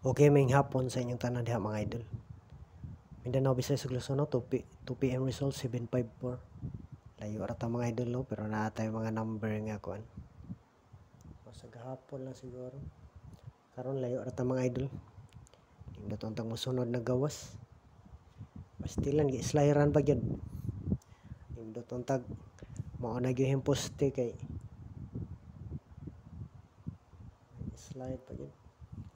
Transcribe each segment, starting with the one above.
Okay, may hapon sa inyong tanan diha mga idol. Mindanao, Visayas ug Luzon, 2 PM result 754. Layo ra ta mga idol no, pero naa tayo mga number nga kuan. Sa gahapon lang siguro. Karon layo ra ta mga idol. Nindot untang mosunod na gawas. Pastilan gi slayran pa gyud. Nindot untag mao na gyud poste kay slide pa gyud.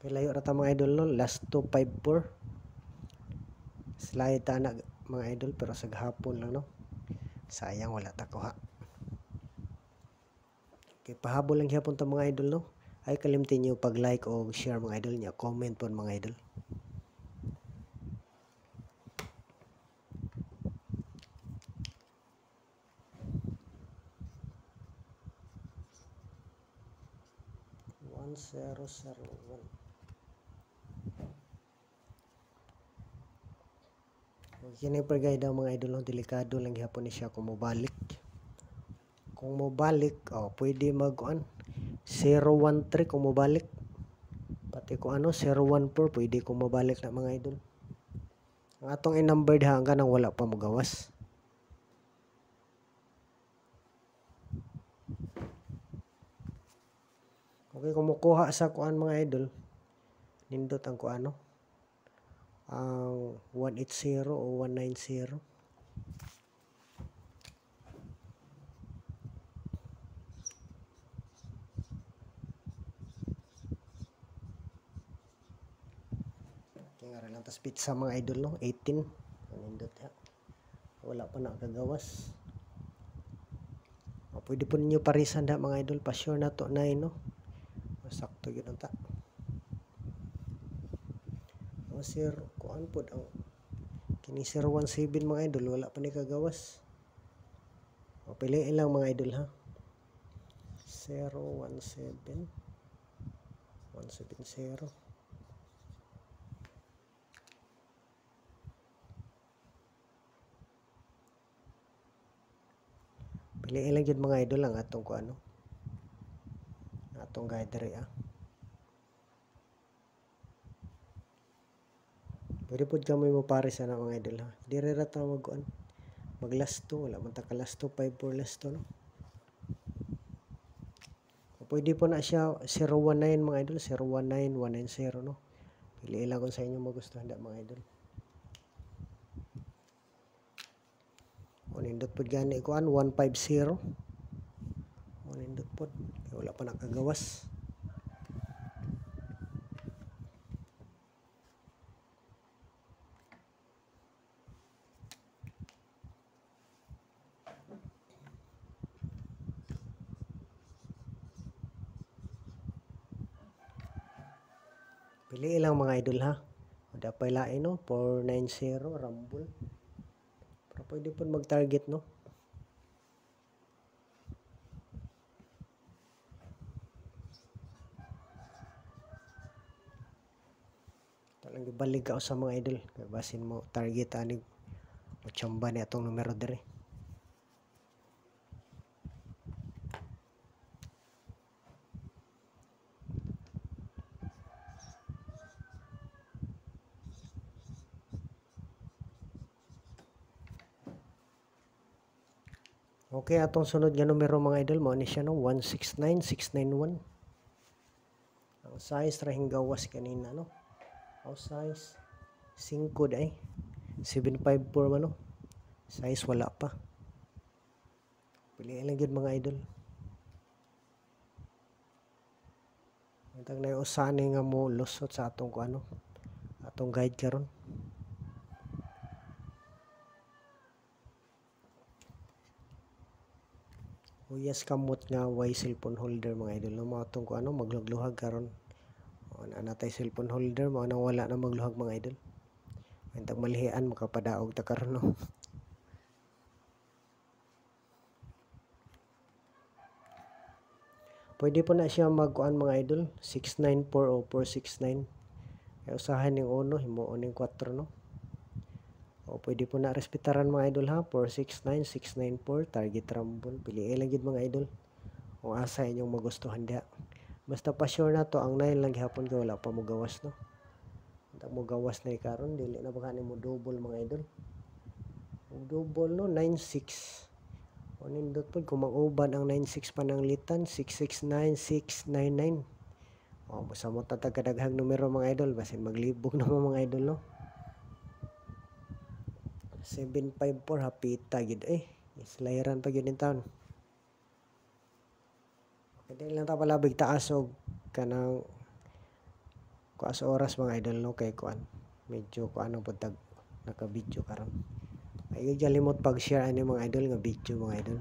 Kay layo ra ta mga idol no, last 254. Slide ta na mga idol pero sa gahapon lang no. Sayang wala ta kuha. Okay, pahabol lang gyapon ta mga idol no. Ay kalimtin niyo pag-like o share mga idol niya, comment po mga idol. Zero, 1. Kini per guide daw mga idol, delikado lang gyapon ni siya kung mobalik. Kung mobalik, pwede mag-on 013 kung mobalik. Pati kung 014 pwede kung mobalik na mga idol. Ang atong in-number diha hanggang nang wala pa magawas. Okay, kung mukuha sa kuan mga idol, nindot ang kuano. Ang 180 o 190. Tingara lang tas pizza mga idol no, 18. Nindot ha. Wala pa na kagawas. Pwede po ninyo parisan da mga idol, pa sure na to 9 no. Sakto gyud ta. Sir, kuan pod ang kini 017 mga idol, wala pa ni kagawas. Piliin lang mga idol ha. 017 170. Piliin lang yun mga idol ang atong kuano. Atong guide diri ah. Pwede po kami mo pares na mga idol ha. Dire ra ta mag-kuan. Mag last 2, wala man ta ka last 2, 5 for last 2 no. Pwede po na siya 019 mga idol, 019, 190 no. Piliin lang kung sa inyo magustuhan da mga idol. Nindot po gani kuan 150. Nindot po, wala pa nakagawas. Piliin lang mga idol ha. Dapay lain no, 490 rumble. Pero pwede po mag-target no. Talang gibalik ka sa mga idol. Kaya basin mo target anig o tsamba ni atong numero dire. Okay, atong sunod nga numero mga idol, mao ni siya no, 169691. Ang size rahing gawas kanina no. Ang size 5 day. 754 man no. Size wala pa. Piliin lang gyud mga idol. Intang na usani nga mo lusot sa atong kuano. Atong guide karon. Uyas kamot nga way cellphone holder mga idol no, mao tong kuano maglugluhag karon. Ana tay cellphone holder mao nang wala na magluhag mga idol. Intang malihian makapadaog ta karon no. Pwede po na siya magkuan mga idol, 694 o 469. Kaya usahan ning 1, himuon ning 4 no. O pwede po na respetaran mga idol ha, 469, 694, target rumble. Piliin lang yun mga idol. Kung asa inyong magustuhan diha. Basta pa sure na to, ang 9 lang gihapon kay wala pa mo gawas no. Ito mo gawas na karon dili na ba mo double mga idol. Kung double no 96. O nindot po kung mag-uban ang 96 pananglitan 669699. O basta mo tatagkadaghang numero mga idol basin maglibog na mga idol no. 754 hapita gid islayaran pa gyud in town. Hindi lang ta palabig taas og kanang kuas oras mga idol no kay kuan. Medyo kuano pud tag naka-video karon. Ay limot pag-share ani mga idol nga video mga idol.